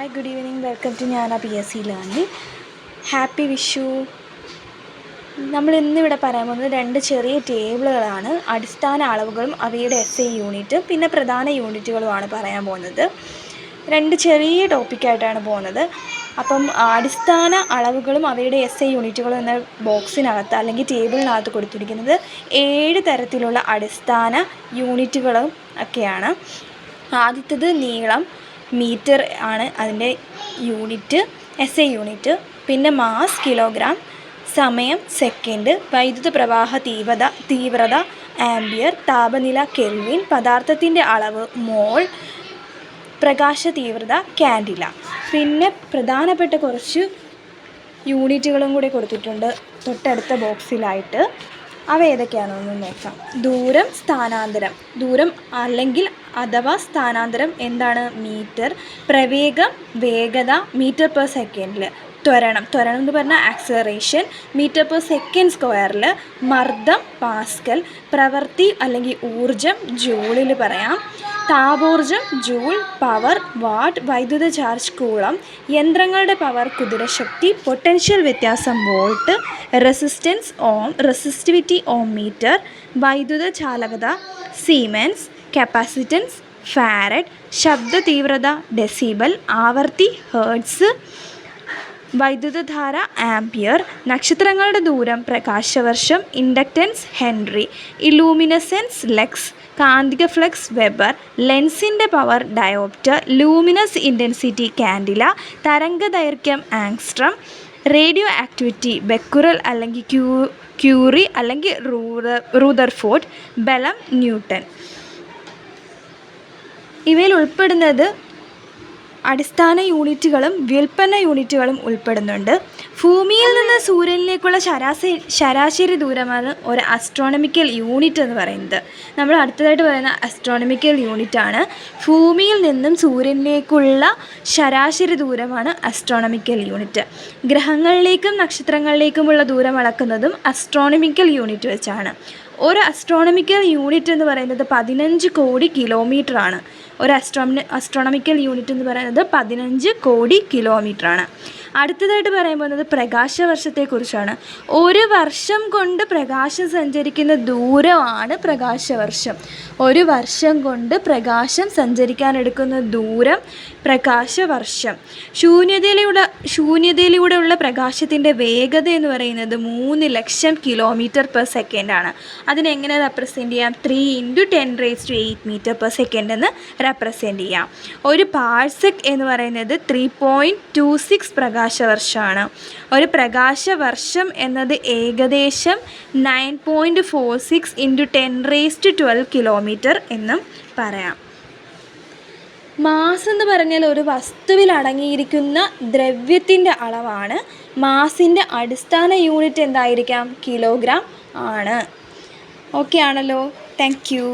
Hi, good evening. Welcome to Jnana PSC learning. Happy Vishu. നമ്മൾ ഇന്നിവിടെ പറയാൻ പോകുന്നത് രണ്ട് ചെറിയ ടേബിളുകളാണ്. അടിസ്ഥാന അളവുകളും അവയുടെ SI യൂണിറ്റും പിന്നെ പ്രധാന യൂണിറ്റുകളുമാണ് പറയാൻ പോകുന്നത്. രണ്ട് ചെറിയ ടോപ്പിക്കായിട്ടാണ് പോകുന്നത്. അപ്പം അടിസ്ഥാന അളവുകളും അവയുടെ SI യൂണിറ്റുകളും എന്ന ബോക്സിനകത്ത് അല്ലെങ്കിൽ ടേബിളിനകത്ത് കൊടുത്തിരിക്കുന്നത് 7 തരത്തിലുള്ള അടിസ്ഥാന യൂണിറ്റുകളും ഒക്കെയാണ്. ആദ്യത്തേത് നീളം, മീറ്റർ ആണ് അതിൻ്റെ യൂണിറ്റ്, SI യൂണിറ്റ്. പിന്നെ മാസ് കിലോഗ്രാം, സമയം സെക്കൻഡ്, വൈദ്യുത പ്രവാഹ തീവ്രത ആംബിയർ, താപനില കെൽവിൻ, പദാർത്ഥത്തിൻ്റെ അളവ് മോൾ, പ്രകാശ തീവ്രത കാൻഡില. പിന്നെ പ്രധാനപ്പെട്ട കുറച്ച് യൂണിറ്റുകളും കൂടി കൊടുത്തിട്ടുണ്ട് തൊട്ടടുത്ത ബോക്സിലായിട്ട്. അവ ഏതൊക്കെയാണെന്ന് നോക്കാം. ദൂരം, സ്ഥാനാന്തരം. ദൂരം അല്ലെങ്കിൽ അഥവാ സ്ഥാനാന്തരം എന്താണ്? മീറ്റർ. പ്രവേഗം, വേഗത മീറ്റർ പെർ സെക്കൻഡിൽ. ത്വരണം എന്ന് പറഞ്ഞാൽ ആക്സിലറേഷൻ മീറ്റർ പെർ സെക്കൻഡ് സ്ക്വയറിൽ. മർദ്ദം പാസ്കൽ. പ്രവൃത്തി അല്ലെങ്കിൽ ഊർജം ജൂളിൽ പറയാം. താപോർജം ജൂൾ. Power what. വൈദ്യുത ചാർജ് കൂളം. യന്ത്രങ്ങളുടെ പവർ കുതിരശക്തി. പൊട്ടൻഷ്യൽ വ്യത്യാസം വോൾട്ട്. റെസിസ്റ്റൻസ് ഓം. റെസിസ്റ്റിവിറ്റി ഓം മീറ്റർ. വൈദ്യുത ചാലകത സീമെൻസ്. Capacitance farad. ശബ്ദ തീവ്രത ഡെസിബൽ. ആവർത്തി ഹേർട്സ്. വൈദ്യുതധാര ആംപിയർ. നക്ഷത്രങ്ങളുടെ ദൂരം പ്രകാശവർഷം. Inductance henry. Illuminance lux. കാന്തിക ഫ്ലക്സ് വെബർ. ലെൻസിൻ്റെ power dioptre. Luminous intensity candela. തരംഗദൈർഘ്യം ആങ്സ്ട്രം. റേഡിയോ ആക്ടിവിറ്റി ബെക്കുറൽ അല്ലെങ്കിൽ ക്യൂറി അല്ലെങ്കിൽ റൂദർഫോർഡ്. ബലം ന്യൂട്ടൺ. ഇവയിൽ ഉൾപ്പെടുന്നത് അടിസ്ഥാന യൂണിറ്റുകളും വ്യുൽപ്പന്ന യൂണിറ്റുകളും ഉൾപ്പെടുന്നുണ്ട്. ഭൂമിയിൽ നിന്ന് സൂര്യനിലേക്കുള്ള ശരാശരി ദൂരമാണ് ഒരു അസ്ട്രോണമിക്കൽ യൂണിറ്റ് എന്ന് പറയുന്നത്. നമ്മൾ അടുത്തതായിട്ട് പറയുന്ന അസ്ട്രോണമിക്കൽ യൂണിറ്റാണ്. ഭൂമിയിൽ നിന്നും സൂര്യനിലേക്കുള്ള ശരാശരി ദൂരമാണ് അസ്ട്രോണമിക്കൽ യൂണിറ്റ്. ഗ്രഹങ്ങളിലേക്കും നക്ഷത്രങ്ങളിലേക്കുമുള്ള ദൂരം അളക്കുന്നതും അസ്ട്രോണമിക്കൽ യൂണിറ്റ് വെച്ചാണ്. ഒരു അസ്ട്രോണമിക്കൽ യൂണിറ്റ് എന്ന് പറയുന്നത് 15 കോടി കിലോമീറ്ററാണ്. ഒരു അസ്ട്രോണമിക്കൽ യൂണിറ്റ് എന്ന് പറയുന്നത് 15 കോടി കിലോമീറ്ററാണ്. അടുത്തതായിട്ട് പറയാൻ പോകുന്നത് പ്രകാശവർഷത്തെക്കുറിച്ചാണ്. ഒരു വർഷം കൊണ്ട് പ്രകാശം സഞ്ചരിക്കുന്ന ദൂരമാണ് പ്രകാശവർഷം. ഒരു വർഷം കൊണ്ട് പ്രകാശം സഞ്ചരിക്കാനെടുക്കുന്ന ദൂരം പ്രകാശവർഷം. ശൂന്യതയിലൂടെയുള്ള പ്രകാശത്തിൻ്റെ വേഗത എന്ന് പറയുന്നത് 3 ലക്ഷം കിലോമീറ്റർ പെർ സെക്കൻഡാണ്. അതിനെങ്ങനെ റെപ്രസെൻ്റ് ചെയ്യാം? 3 × 10⁸ മീറ്റർ പെർ സെക്കൻഡ് എന്ന് റെപ്രസെൻ്റ് ചെയ്യാം. ഒരു പാഴ്സെക് എന്ന് പറയുന്നത് 3.26 പ്രകാശവർഷമാണ്. ഒരു പ്രകാശവർഷം എന്നത് ഏകദേശം 9.46 × 10⁻12 കിലോമീറ്റർ എന്നും പറയാം. മാസ് എന്ന് പറഞ്ഞാൽ ഒരു വസ്തുവിൽ അടങ്ങിയിരിക്കുന്ന ദ്രവ്യത്തിൻ്റെ അളവാണ്. മാസിൻ്റെ അടിസ്ഥാന യൂണിറ്റ് എന്തായിരിക്കാം? കിലോഗ്രാം ആണ്. ഓക്കെ ആണല്ലോ. Thank you.